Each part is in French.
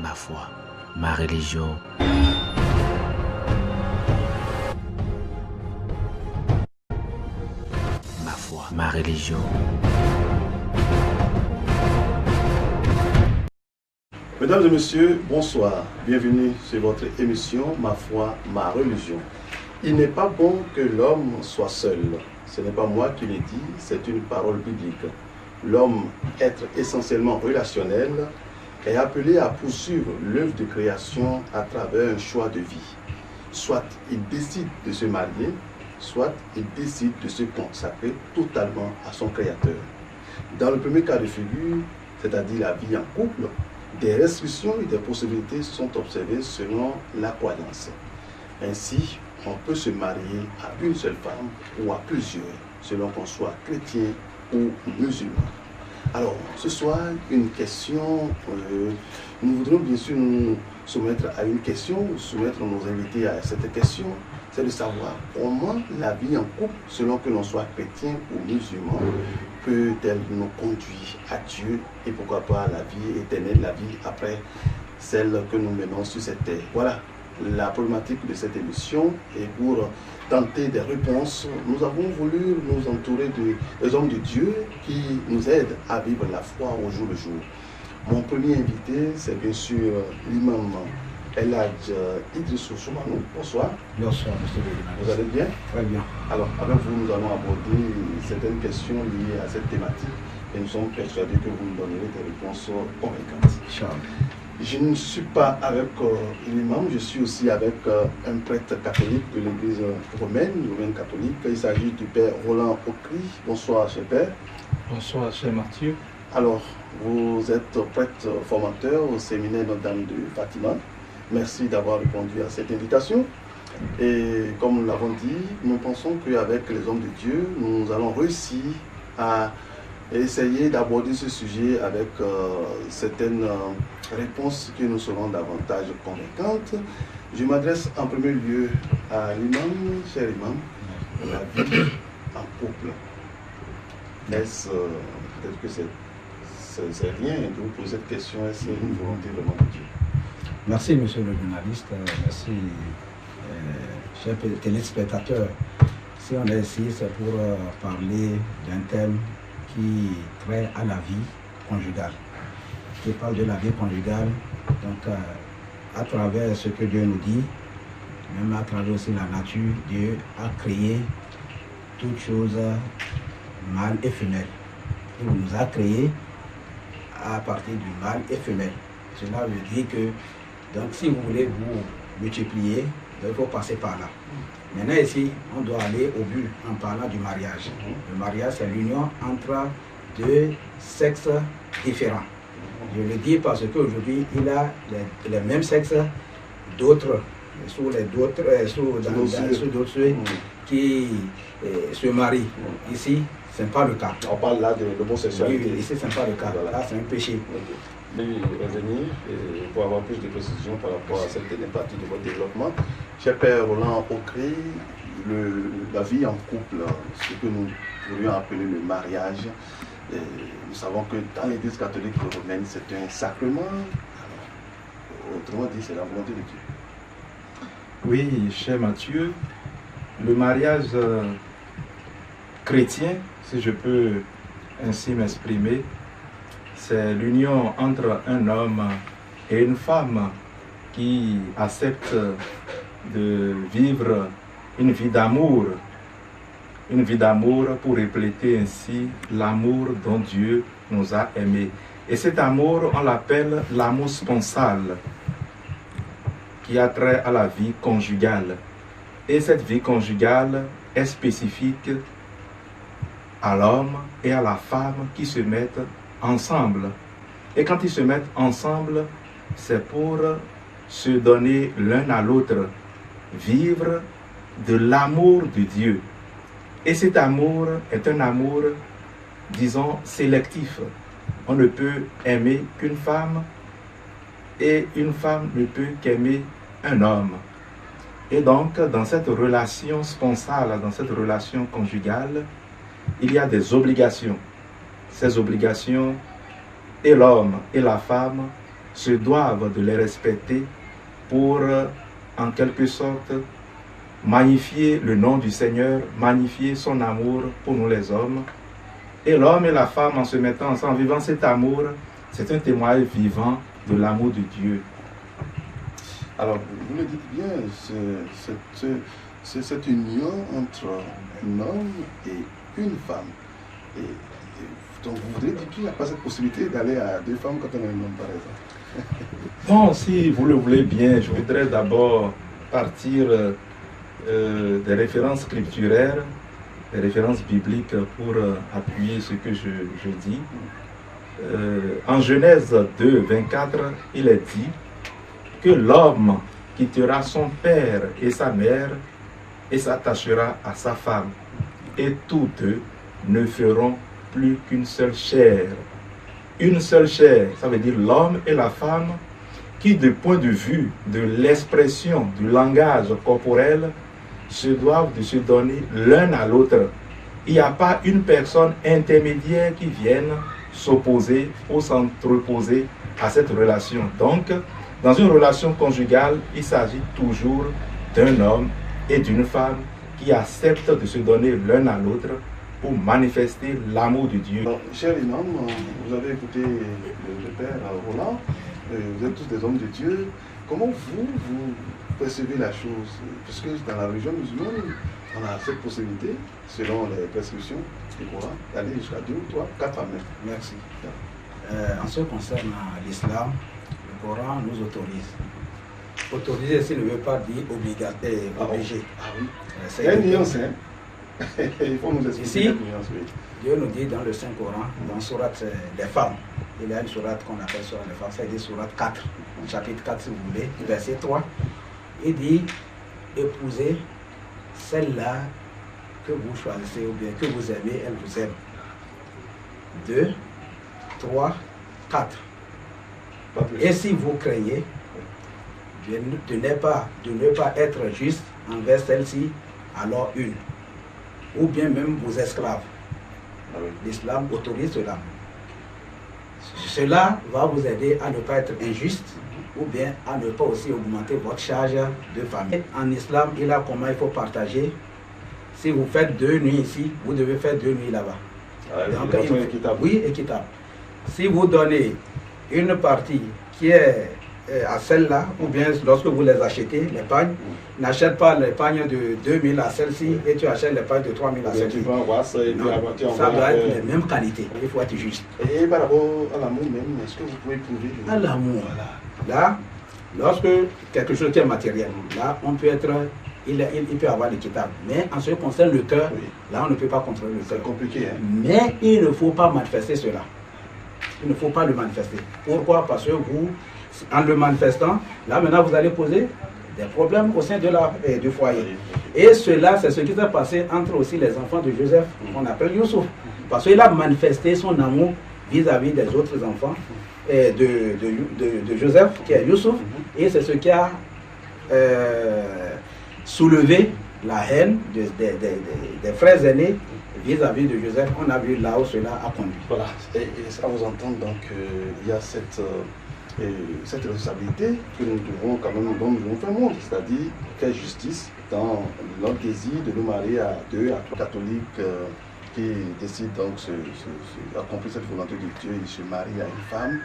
ma foi, ma religion. Ma foi, ma religion. Mesdames et messieurs, bonsoir. Bienvenue sur votre émission Ma foi, ma religion. Il n'est pas bon que l'homme soit seul. Ce n'est pas moi qui le dis, c'est une parole biblique. L'homme, être essentiellement relationnel, est appelé à poursuivre l'œuvre de création à travers un choix de vie. Soit il décide de se marier, soit il décide de se consacrer totalement à son Créateur. Dans le premier cas de figure, c'est-à-dire la vie en couple, des restrictions et des possibilités sont observées selon la croyance. Ainsi, on peut se marier à une seule femme ou à plusieurs, selon qu'on soit chrétien ou musulman. Alors, ce soir, une question, nous voudrons bien sûr nous soumettre à une question, soumettre nos invités à cette question, c'est de savoir comment la vie en couple, selon que l'on soit chrétien ou musulman, peut-elle nous conduire à Dieu et pourquoi pas la vie éternelle, la vie après celle que nous menons sur cette terre. Voilà la problématique de cette émission, et pour tenter des réponses, nous avons voulu nous entourer des hommes de Dieu qui nous aident à vivre la foi au jour le jour. Mon premier invité, c'est bien sûr l'imam El Hadj Idrissou Soumanou. Bonsoir. Bonsoir, monsieur le journaliste. Vous allez bien? Très bien. Alors, avec vous, nous allons aborder certaines questions liées à cette thématique et nous sommes persuadés que vous nous donnerez des réponses convaincantes. Charles. Je ne suis pas avec l'imam, je suis aussi avec un prêtre catholique de l'église romaine catholique. Il s'agit du père Roland Ocry. Bonsoir, cher père. Bonsoir, cher Mathieu. Alors, vous êtes prêtre formateur au séminaire Notre-Dame de Fatima. Merci d'avoir répondu à cette invitation. Et comme nous l'avons dit, nous pensons qu'avec les hommes de Dieu, nous allons réussir à essayer d'aborder ce sujet avec certaines réponses qui nous seront davantage convaincantes. Je m'adresse en premier lieu à l'imam, cher imam, la vie en couple. Est-ce, peut-être que c'est rien de vous poser cette question, est-ce une volonté vraiment de Dieu? Merci, monsieur le journaliste. Merci, chers téléspectateurs. Si on est ici, c'est pour parler d'un thème qui traite à la vie conjugale. Qui parle de la vie conjugale, donc à travers ce que Dieu nous dit, même à travers aussi la nature, Dieu a créé toutes choses mâles et femelles. Il nous a créés à partir du mâle et femelle. Cela veut dire que, donc si vous voulez vous multiplier, il faut passer par là. Maintenant ici, on doit aller au but en parlant du mariage. Le mariage, c'est l'union entre deux sexes différents. Je le dis parce qu'aujourd'hui, il a les mêmes sexes, d'autres, sous d'autres cieux qui se marient. Ici, ce n'est pas le cas. On parle là de l'homosexualité. Oui, ici, ce n'est pas le cas. Là, c'est un péché. Je vais revenir pour avoir plus de précisions par rapport à cette dernière partie de votre développement. Cher père Roland Ocry, la vie en couple, ce que nous pourrions appeler le mariage, nous savons que dans l'église catholique romaine, c'est un sacrement. Alors, autrement dit, c'est la volonté de Dieu. Oui, cher Mathieu, le mariage chrétien, si je peux ainsi m'exprimer, c'est l'union entre un homme et une femme qui acceptent de vivre une vie d'amour pour refléter ainsi l'amour dont Dieu nous a aimés. Et cet amour, on l'appelle l'amour sponsal, qui a trait à la vie conjugale. Et cette vie conjugale est spécifique à l'homme et à la femme qui se mettent ensemble. Et quand ils se mettent ensemble, c'est pour se donner l'un à l'autre, vivre de l'amour de Dieu. Et cet amour est un amour, disons, sélectif. On ne peut aimer qu'une femme et une femme ne peut qu'aimer un homme. Et donc, dans cette relation sponsale, dans cette relation conjugale, il y a des obligations. Ces obligations, et l'homme et la femme se doivent de les respecter pour, en quelque sorte, magnifier le nom du Seigneur, magnifier son amour pour nous les hommes. Et l'homme et la femme, en se mettant ensemble, en vivant cet amour, c'est un témoignage vivant de l'amour de Dieu. Alors, vous le dites bien, c'est cette union entre un homme et une femme. Donc, vous voudrez dire qu'il n'y a pas cette possibilité d'aller à deux femmes quand on est un homme, par exemple? Bon, si vous le voulez bien, je voudrais d'abord partir des références scripturaires, des références bibliques pour appuyer ce que je dis. En Genèse 2, 24, il est dit que l'homme quittera son père et sa mère et s'attachera à sa femme, et tous deux ne feront plus qu'une seule chair. Une seule chair, ça veut dire l'homme et la femme qui, du point de vue de l'expression du langage corporel, se doivent de se donner l'un à l'autre. Il n'y a pas une personne intermédiaire qui vienne s'opposer ou s'entreposer à cette relation. Donc, dans une relation conjugale, il s'agit toujours d'un homme et d'une femme qui acceptent de se donner l'un à l'autre pour manifester l'amour de Dieu. Alors, cher imam, vous avez écouté le père Roland, vous êtes tous des hommes de Dieu. Comment vous percevez la chose? Puisque dans la religion musulmane, on a cette possibilité, selon les prescriptions du Coran, d'aller jusqu'à 2 ou 3, 4 femmes. Merci. En ce qui concerne l'islam, le Coran nous autorise. Autoriser, ici ne veut pas dire obligé. Ah oui. Il y a une nuance, hein? Il faut nous expliquer Ici, cette nuance, oui. Dieu nous dit dans le Saint-Coran, dans sourate des femmes, il y a une sourate qu'on appelle sourate des femmes, c'est-à-dire sourate 4, chapitre 4 si vous voulez, verset 3, il dit épousez celle-là que vous choisissez ou bien que vous aimez, elle vous aime. 2, 3, 4. Pas plus. Et si vous craignez de ne pas être juste envers celle-ci, alors une. Ou bien même vos esclaves. Ah oui. L'islam autorise cela. Cela va vous aider à ne pas être injuste ou bien à ne pas aussi augmenter votre charge de famille. En islam, il a comment il faut partager. Si vous faites 2 nuits ici, vous devez faire 2 nuits là-bas. Ah, Donc, équitable. oui, équitable. Si vous donnez une partie qui est à celle-là, ou bien lorsque vous les achetez, les pagnes, n'achète pas les pagnes de 2000 à celle-ci et tu achètes les pagnes de 3000 à celle-ci. Ça doit être les mêmes qualités. Il faut être juste. Et par rapport à l'amour même, est-ce que vous pouvez prouver À l'amour, là, lorsque quelque chose qui est matériel, là, on peut être, il peut avoir l'équitable. Mais en ce qui concerne le cœur, Oui. là, on ne peut pas contrôler le C'est cœur. compliqué, hein? Mais il ne faut pas manifester cela. Il ne faut pas le manifester. Pourquoi? Parce que vous, en le manifestant, là maintenant vous allez poser des problèmes au sein du foyer. Et cela, c'est ce qui s'est passé entre aussi les enfants de Joseph, qu'on appelle Youssouf. Parce qu'il a manifesté son amour vis-à-vis des autres enfants de Joseph, qui est Youssouf. Et c'est ce qui a soulevé la haine des frères aînés vis-à-vis de Joseph. On a vu là où cela a conduit. Voilà. Et à vous entendre, donc, il y a cette responsabilité que nous devons quand même, dont nous devons faire montre, c'est-à-dire faire justice dans notre désir de nous marier à 2, à 3 catholiques qui décident donc d'accomplir cette volonté de Dieu. Il se marie à une femme,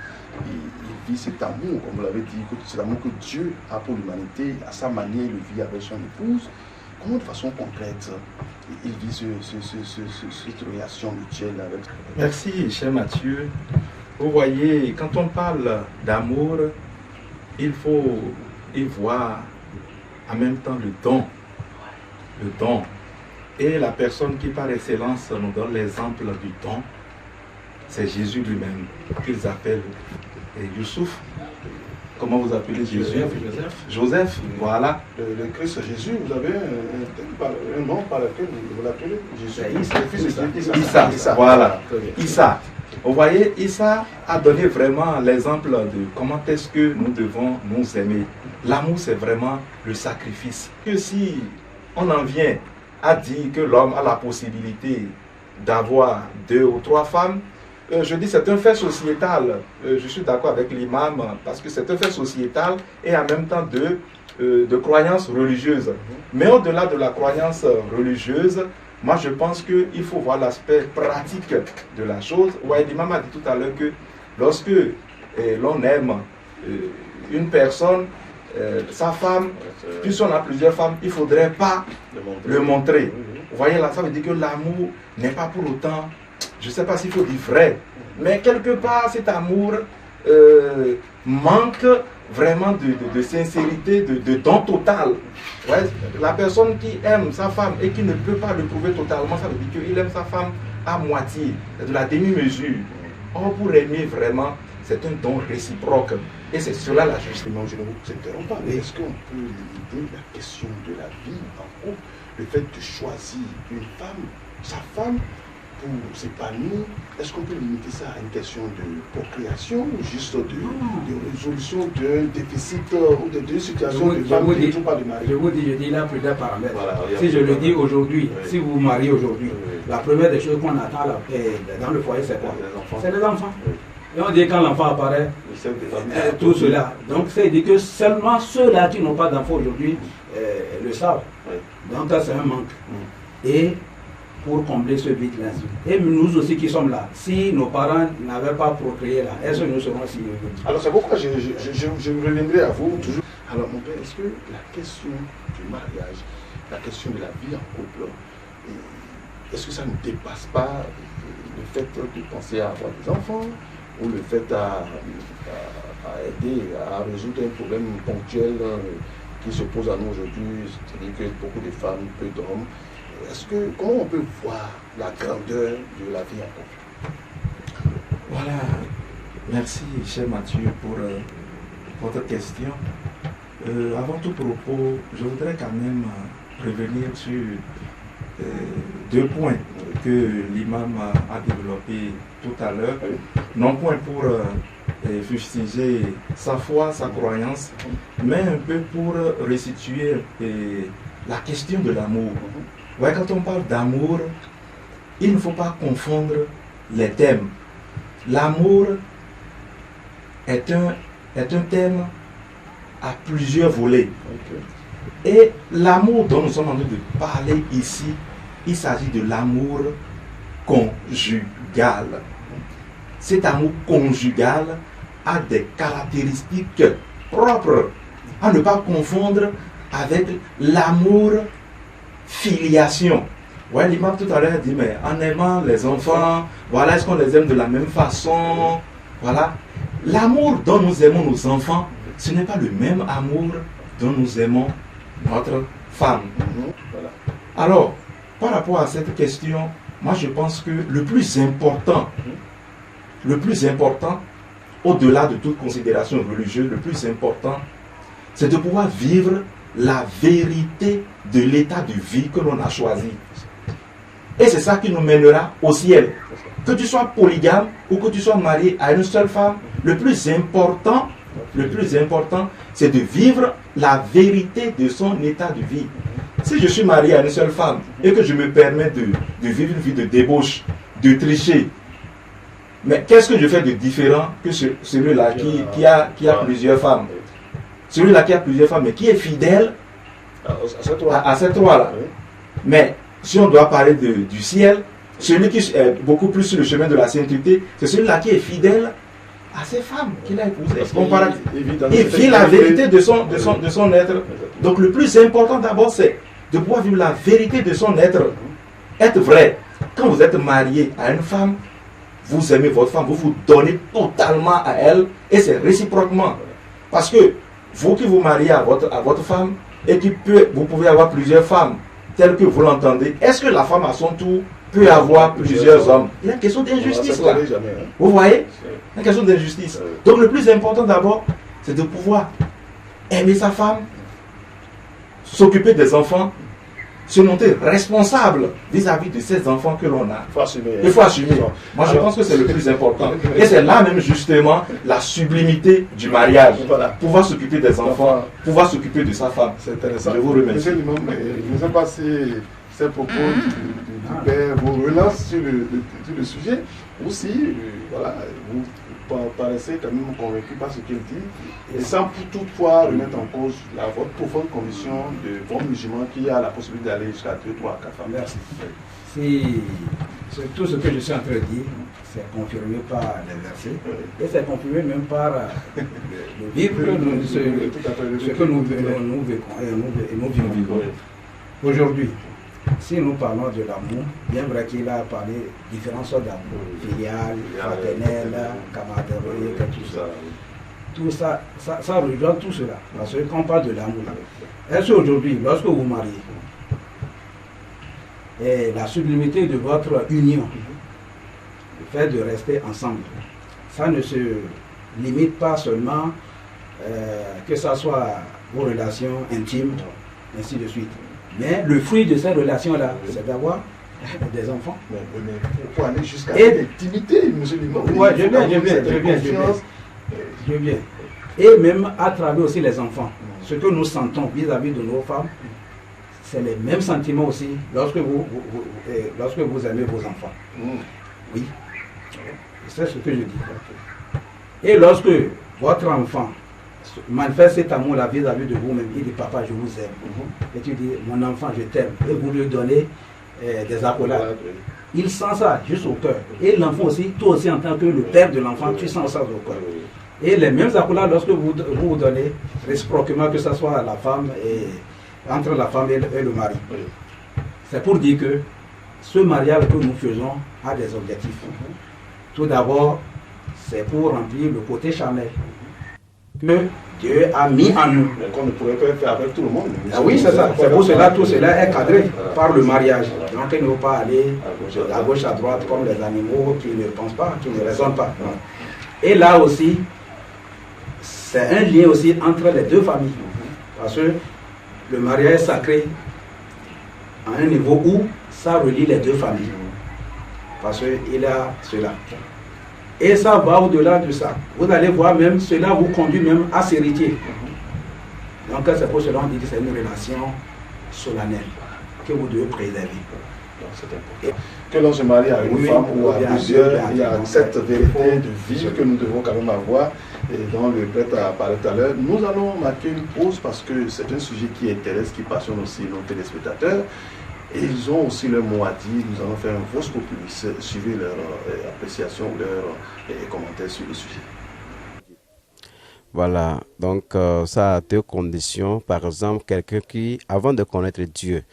il vit cet amour, comme vous l'avez dit, c'est l'amour que Dieu a pour l'humanité, à sa manière, il le vit avec son épouse. Comment de façon concrète il vit cette relation mutuelle avec... Merci, cher Mathieu. Vous voyez, quand on parle d'amour, il faut y voir en même temps le don. Le don. Et la personne qui par excellence nous donne l'exemple du don, c'est Jésus lui-même, qu'ils appellent Youssouf. Comment vous appelez Jésus? Joseph, voilà. Le Christ Jésus, vous avez un nom par lequel vous l'appelez Jésus. Issa, voilà. Issa. Vous voyez, Issa a donné vraiment l'exemple de comment est-ce que nous devons nous aimer. L'amour, c'est vraiment le sacrifice. Que si on en vient à dire que l'homme a la possibilité d'avoir 2 ou 3 femmes, je dis c'est un fait sociétal. Je suis d'accord avec l'imam parce que c'est un fait sociétal et en même temps de croyance religieuse. Mais au-delà de la croyance religieuse, moi je pense qu'il faut voir l'aspect pratique de la chose. Ouais, l'imam a dit tout à l'heure que lorsque l'on aime une personne, sa femme, puisqu'on a plusieurs femmes, il ne faudrait pas le montrer. Vous voyez là, ça veut dire que l'amour n'est pas pour autant, je ne sais pas s'il faut dire vrai, mais quelque part cet amour manque vraiment de sincérité, de don total. Ouais, la personne qui aime sa femme et qui ne peut pas le prouver totalement, ça veut dire qu'il aime sa femme à moitié, de la demi-mesure. Or, pour aimer vraiment, c'est un don réciproque. Et c'est cela la justice. Je ne vous interromps pas, mais est-ce qu'on peut limiter la question de la vie en couple, le fait de choisir une femme, sa femme, pour s'épanouir? Est-ce qu'on peut limiter ça à une question de procréation ou juste de résolution d'un déficit ou d'une situation de femme qui ne trouve pas de mari? Je vous dis là plusieurs paramètres. Voilà, si je le dis aujourd'hui, oui. si vous vous mariez aujourd'hui, la première des choses qu'on attend dans le foyer, c'est quoi? C'est les enfants. Oui. Et on dit quand l'enfant apparaît, tout cela. Donc c'est dit que seulement ceux-là qui n'ont pas d'enfants aujourd'hui le savent. Oui. Donc ça c'est un manque. Et pour combler ce vide-là. Et nous aussi qui sommes là, si nos parents n'avaient pas procréé là, est-ce que nous serons si heureux? Alors c'est pourquoi je reviendrai à vous toujours. Alors mon père, est-ce que la question du mariage, la question de la vie en couple, est-ce que ça ne dépasse pas le fait de penser à avoir des enfants ou le fait à aider à résoudre un problème ponctuel qui se pose à nous aujourd'hui, c'est-à-dire que beaucoup de femmes, peu d'hommes. Comment on peut voir la grandeur de la vie en couple? Voilà. Merci, cher Mathieu, pour votre question. Avant tout propos, je voudrais quand même revenir sur deux points que l'imam a développés tout à l'heure. Non point pour fustiger sa foi, sa croyance, mais un peu pour restituer la question de l'amour. Ouais, quand on parle d'amour, il ne faut pas confondre les thèmes. L'amour est un thème à plusieurs volets. Et l'amour dont nous sommes en train de parler ici, il s'agit de l'amour conjugal. Cet amour conjugal a des caractéristiques propres, à ne pas confondre avec l'amour filiation. Ouais, l'imam tout à l'heure dit, mais en aimant les enfants, voilà, est-ce qu'on les aime de la même façon? Voilà. L'amour dont nous aimons nos enfants, ce n'est pas le même amour dont nous aimons notre femme. Voilà. Alors, par rapport à cette question, moi je pense que le plus important, au-delà de toute considération religieuse, le plus important, c'est de pouvoir vivre la vérité de l'état de vie que l'on a choisi. Et c'est ça qui nous mènera au ciel. Que tu sois polygame ou que tu sois marié à une seule femme, le plus important, c'est de vivre la vérité de son état de vie. Si je suis marié à une seule femme et que je me permets de vivre une vie de débauche, de tricher, mais qu'est-ce que je fais de différent que celui-là qui a plusieurs femmes? Celui-là qui a plusieurs femmes, mais qui est fidèle à ces trois-là. Mais si on doit parler du ciel, celui qui est beaucoup plus sur le chemin de la sainteté, c'est celui-là qui est fidèle à ses femmes qu'il a épousées. Il vit la vérité de son être. Donc le plus important d'abord, c'est de pouvoir vivre la vérité de son être. Être vrai. Quand vous êtes marié à une femme, vous aimez votre femme, vous vous donnez totalement à elle, et c'est réciproquement. Parce que vous qui vous mariez à votre femme, et vous pouvez avoir plusieurs femmes, telles que vous l'entendez, est-ce que la femme à son tour peut avoir plusieurs hommes? Il y a une question d'injustice là. Vous voyez? Il y a une question d'injustice. Donc le plus important d'abord, c'est de pouvoir aimer sa femme, s'occuper des enfants, se montrer responsable vis-à-vis de ces enfants que l'on a. Il faut assumer. Moi, je pense que c'est le plus important. Et c'est là même justement la sublimité du mariage. Voilà. Pouvoir s'occuper des enfants, pouvoir s'occuper de sa femme. C'est intéressant. Je vous remercie. Monsieur l'imam, je ne sais pas si ces propos du père vous relancent sur le sujet. aussi, voilà, vous paraissez quand même convaincu par ce qu'il dit, et sans toutefois remettre en cause votre profonde conviction de bon musulman qui a la possibilité d'aller jusqu'à 2, 3, 4 femmes. Merci. Si tout ce que je suis en train de dire, c'est confirmé par les versets, et c'est confirmé même par le vivre, ce que nous vivons. Aujourd'hui, si nous parlons de l'amour, bien vrai qu'il a parlé de différentes sortes d'amour, filial, fraternel, camaraderie, tout ça, ça rejoint tout cela. Parce que quand on parle de l'amour, est-ce qu'aujourd'hui, lorsque vous mariez, et la sublimité de votre union, le fait de rester ensemble, ça ne se limite pas seulement que ce soit vos relations intimes, ainsi de suite. Mais le fruit de ces relations-là, c'est d'avoir des enfants. Mais pourquoi aller jusqu'à l'intimité musulmane? Oui, je viens. Et même à travers aussi les enfants, ce que nous sentons vis-à-vis de nos femmes, c'est les mêmes sentiments aussi lorsque vous aimez vos enfants. Oui, c'est ce que je dis. Et lorsque votre enfant manifeste cet amour-là vis-à-vis de vous-même, il dit papa, je vous aime. Et tu dis mon enfant, je t'aime. Et vous lui donnez des accolades. Il sent ça juste au cœur. Et l'enfant aussi, toi aussi en tant que le père de l'enfant, tu sens ça au cœur. Et les mêmes accolades lorsque vous donnez réciproquement, que ce soit à la femme et entre la femme et le mari. C'est pour dire que ce mariage que nous faisons a des objectifs. Tout d'abord, c'est pour remplir le côté charnel que Dieu a mis en nous. Mais qu'on ne pourrait pas faire avec tout le monde. Ah oui, c'est ça. C'est pour cela tout cela est cadré par le mariage. Donc il ne faut pas aller à gauche, à droite comme les animaux qui ne pensent pas, qui ne raisonnent pas. Et là aussi, c'est un lien aussi entre les deux familles. Parce que le mariage est sacré à un niveau où ça relie les deux familles. Parce qu'il y a cela. Et ça va au-delà de ça. Vous allez voir même, cela vous conduit même à s'héritier. Donc c'est pour cela qu'on dit que c'est une relation solennelle que vous devez préserver. C'est important. Que l'on se marie à une femme ou à plusieurs, il y a cette vérité de vie que nous devons quand même avoir et dont le prêtre a parlé tout à l'heure. Nous allons marquer une pause parce que c'est un sujet qui intéresse, qui passionne aussi nos téléspectateurs. Et ils ont aussi leur mot à dire. Nous allons faire un Vox Populi. Suivez leur appréciation, leurs commentaires sur le sujet. Voilà, donc ça a deux conditions. Par exemple, quelqu'un qui, avant de connaître Dieu,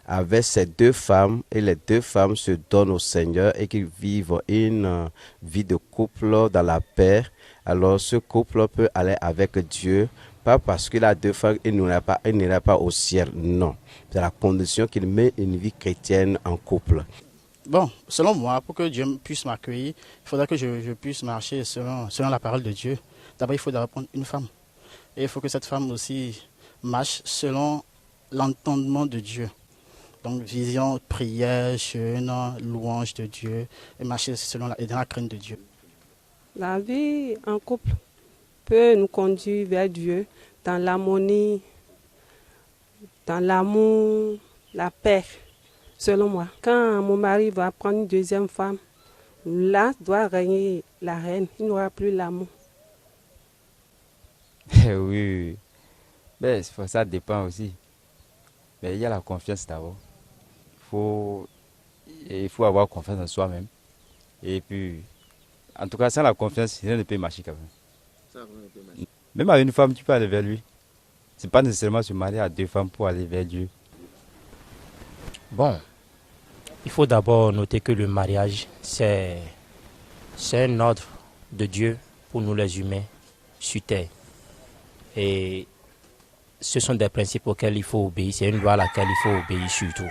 avait ces deux femmes et les deux femmes se donnent au Seigneur et qu'ils vivent une vie de couple dans la paix. Alors ce couple peut aller avec Dieu. Pas parce qu'il a deux femmes, il n'ira pas au ciel. Non. C'est la condition qu'il met une vie chrétienne en couple. Bon, selon moi, pour que Dieu puisse m'accueillir, il faudra que je puisse marcher selon la parole de Dieu. D'abord, il faut prendre une femme. Et il faut que cette femme aussi marche selon l'entendement de Dieu. Donc, vision, prière, jeûne, louange de Dieu, et marcher dans la crainte de Dieu. La vie en couple peut nous conduire vers Dieu dans l'harmonie, dans l'amour, la paix, selon moi. Quand mon mari va prendre une deuxième femme, là doit régner la reine, il n'y aura plus l'amour. Oui, mais ça dépend aussi. Mais il y a la confiance d'abord. Il faut avoir confiance en soi-même. Et puis, en tout cas, sans la confiance, rien ne peut marcher quand même. Même avec une femme, tu peux aller vers lui. Ce n'est pas nécessairement se marier à deux femmes pour aller vers Dieu. Bon, il faut d'abord noter que le mariage, c'est un ordre de Dieu pour nous les humains sur terre. Et ce sont des principes auxquels il faut obéir, c'est une loi à laquelle il faut obéir surtout.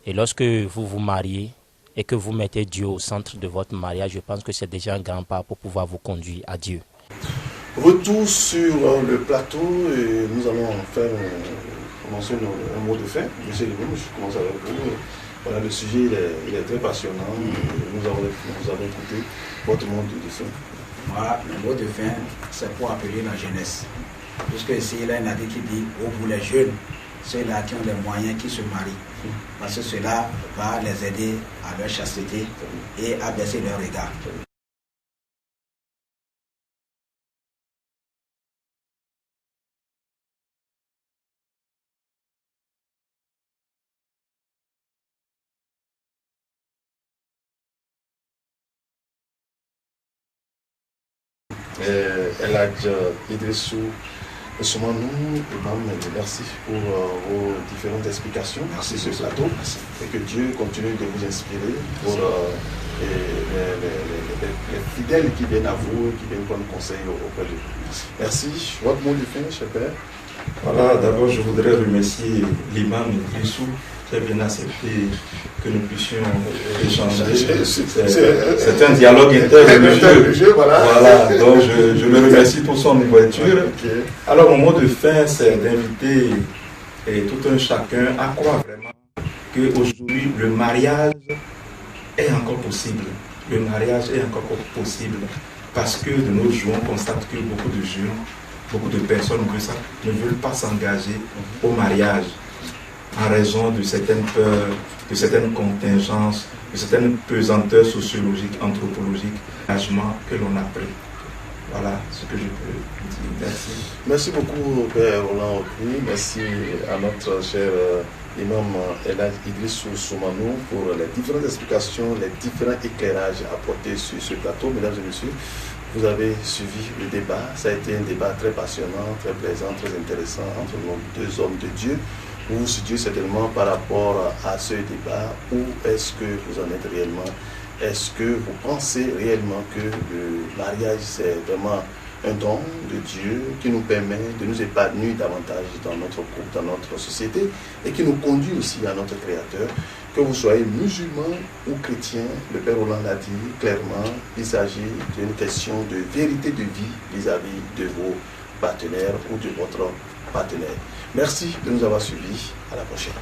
Et lorsque vous vous mariez et que vous mettez Dieu au centre de votre mariage, je pense que c'est déjà un grand pas pour pouvoir vous conduire à Dieu. Retour sur le plateau et nous allons faire un mot de fin. Monsieur Lebon, je commence avec vous. Voilà, le sujet il est très passionnant. Nous avons écouté votre mot de fin. Moi, le mot de fin, c'est pour appeler la jeunesse. Puisque ici, il y a un hadith qui dit, oh, vous les jeunes, ceux-là qui ont les moyens, qui se marient. Parce que cela va les aider à leur chasteté et à baisser leur regard. Elhadj Idrissou Soumanou, Imam, merci pour vos différentes explications sur ce plateau. Et que Dieu continue de vous inspirer pour les fidèles qui viennent à vous, qui viennent prendre conseil auprès de vous. Merci. Votre mot de fin, cher Père. Voilà, d'abord je voudrais remercier l'imam Idrissou qui a bien accepté que nous puissions échanger. C'est un dialogue interreligieux. Voilà, donc je le remercie pour son ouverture. Alors mon mot de fin, c'est d'inviter tout un chacun à croire vraiment qu'aujourd'hui le mariage est encore possible. Le mariage est encore possible parce que de nos jours on constate que beaucoup de jeunes, beaucoup de personnes ne veulent pas s'engager au mariage en raison de certaines peurs, de certaines contingences, de certaines pesanteurs sociologiques, anthropologiques, engagements que l'on a pris. Voilà ce que je peux dire. Merci. Merci beaucoup, Père Roland Okri. Merci à notre cher imam Elhadj Idrissou Soumanou pour les différentes explications, les différents éclairages apportés sur ce plateau. Mesdames et messieurs, vous avez suivi le débat. Ça a été un débat très passionnant, très plaisant, très intéressant entre nos deux hommes de Dieu. Vous vous situez certainement par rapport à ce débat. Où est-ce que vous en êtes réellement? Est-ce que vous pensez réellement que le mariage, c'est vraiment un don de Dieu qui nous permet de nous épanouir davantage dans notre couple, dans notre société et qui nous conduit aussi à notre Créateur? Que vous soyez musulman ou chrétien, le Père Roland l'a dit clairement, il s'agit d'une question de vérité de vie vis-à-vis de vos partenaires ou de votre partenaire. Merci de nous avoir suivis. À la prochaine.